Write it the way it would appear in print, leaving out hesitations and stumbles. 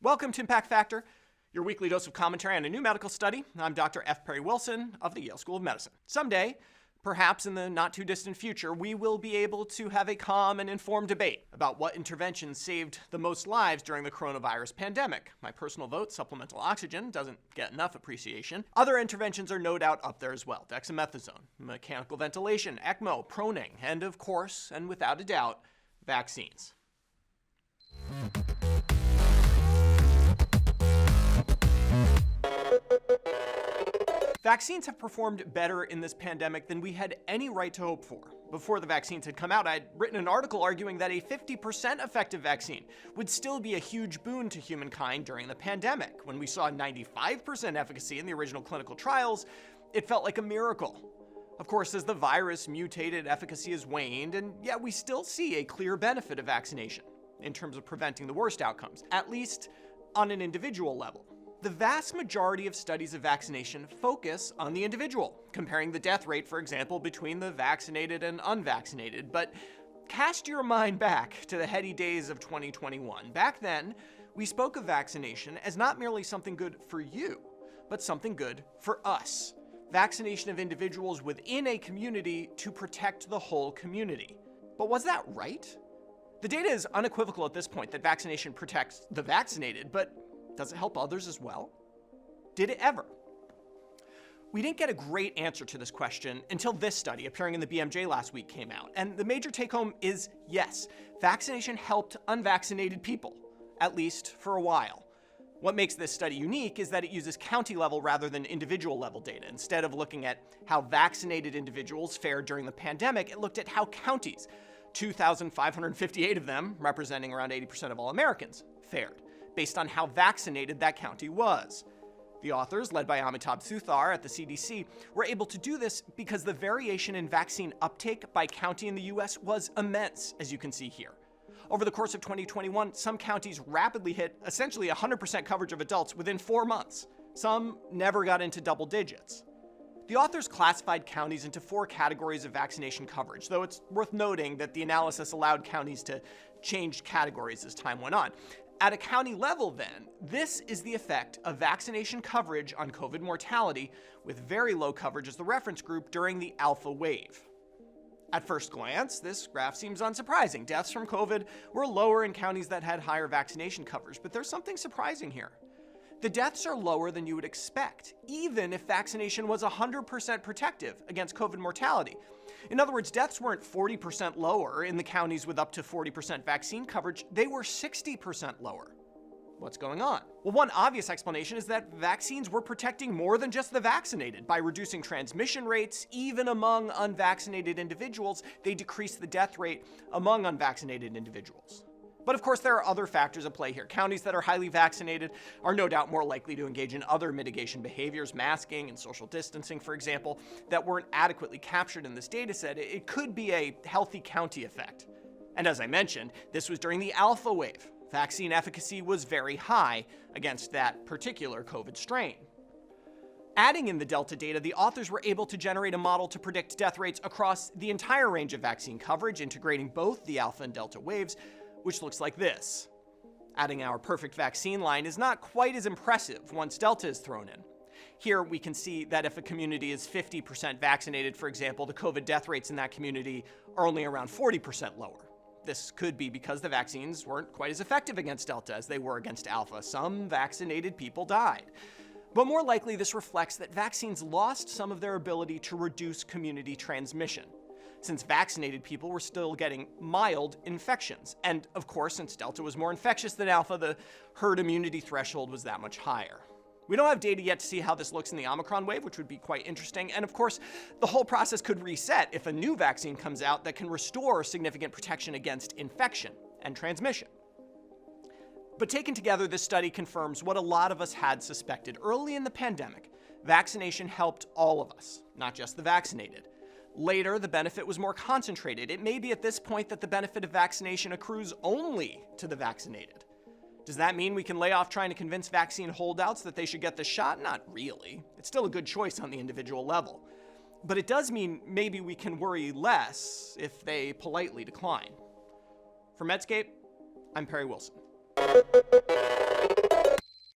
Welcome to Impact Factor, your weekly dose of commentary on a new medical study. I'm Dr. F. Perry Wilson of the Yale School of Medicine. Someday, perhaps in the not-too-distant future, we will be able to have a calm and informed debate about what interventions saved the most lives during the coronavirus pandemic. My personal vote, supplemental oxygen, doesn't get enough appreciation. Other interventions are no doubt up there as well. Dexamethasone, mechanical ventilation, ECMO, proning, and of course, and without a doubt, vaccines. Vaccines have performed better in this pandemic than we had any right to hope for. Before the vaccines had come out, I'd written an article arguing that a 50% effective vaccine would still be a huge boon to humankind during the pandemic. When we saw 95% efficacy in the original clinical trials, it felt like a miracle. Of course, as the virus mutated, efficacy has waned, and yet we still see a clear benefit of vaccination in terms of preventing the worst outcomes, at least on an individual level. The vast majority of studies of vaccination focus on the individual, comparing the death rate, for example, between the vaccinated and unvaccinated. But cast your mind back to the heady days of 2021. Back then, we spoke of vaccination as not merely something good for you, but something good for us. Vaccination of individuals within a community to protect the whole community. But was that right? The data is unequivocal at this point that vaccination protects the vaccinated, but does it help others as well? Did it ever? We didn't get a great answer to this question until this study appearing in the BMJ last week came out. And the major take-home is yes, vaccination helped unvaccinated people, at least for a while. What makes this study unique is that it uses county-level rather than individual-level data. Instead of looking at how vaccinated individuals fared during the pandemic, it looked at how counties, 2,558 of them, representing around 80% of all Americans, fared, based on how vaccinated that county was. The authors, led by Amitabh Suthar at the CDC, were able to do this because the variation in vaccine uptake by county in the US was immense, as you can see here. Over the course of 2021, some counties rapidly hit essentially 100% coverage of adults within 4 months. Some never got into double digits. The authors classified counties into 4 categories of vaccination coverage, though it's worth noting that the analysis allowed counties to change categories as time went on. At a county level, then, this is the effect of vaccination coverage on COVID mortality, with very low coverage as the reference group during the alpha wave. At first glance, this graph seems unsurprising. Deaths from COVID were lower in counties that had higher vaccination coverage, but there's something surprising here. The deaths are lower than you would expect, even if vaccination was 100% protective against COVID mortality. In other words, deaths weren't 40% lower in the counties with up to 40% vaccine coverage, they were 60% lower. What's going on? Well, one obvious explanation is that vaccines were protecting more than just the vaccinated. By reducing transmission rates, even among unvaccinated individuals, they decreased the death rate among unvaccinated individuals. But of course, there are other factors at play here. Counties that are highly vaccinated are no doubt more likely to engage in other mitigation behaviors, masking and social distancing, for example, that weren't adequately captured in this data set. It could be a healthy county effect. And as I mentioned, this was during the alpha wave. Vaccine efficacy was very high against that particular COVID strain. Adding in the Delta data, the authors were able to generate a model to predict death rates across the entire range of vaccine coverage, integrating both the alpha and delta waves, which looks like this. Adding our perfect vaccine line is not quite as impressive once Delta is thrown in. Here we can see that if a community is 50% vaccinated, for example, the COVID death rates in that community are only around 40% lower. This could be because the vaccines weren't quite as effective against Delta as they were against Alpha. Some vaccinated people died. But more likely, this reflects that vaccines lost some of their ability to reduce community transmission, since vaccinated people were still getting mild infections. And of course, since Delta was more infectious than Alpha, the herd immunity threshold was that much higher. We don't have data yet to see how this looks in the Omicron wave, which would be quite interesting. And of course, the whole process could reset if a new vaccine comes out that can restore significant protection against infection and transmission. But taken together, this study confirms what a lot of us had suspected. Early in the pandemic, vaccination helped all of us, not just the vaccinated. Later, the benefit was more concentrated. It may be at this point that the benefit of vaccination accrues only to the vaccinated. Does that mean we can lay off trying to convince vaccine holdouts that they should get the shot? Not really. It's still a good choice on the individual level. But it does mean maybe we can worry less if they politely decline. For Medscape, I'm Perry Wilson.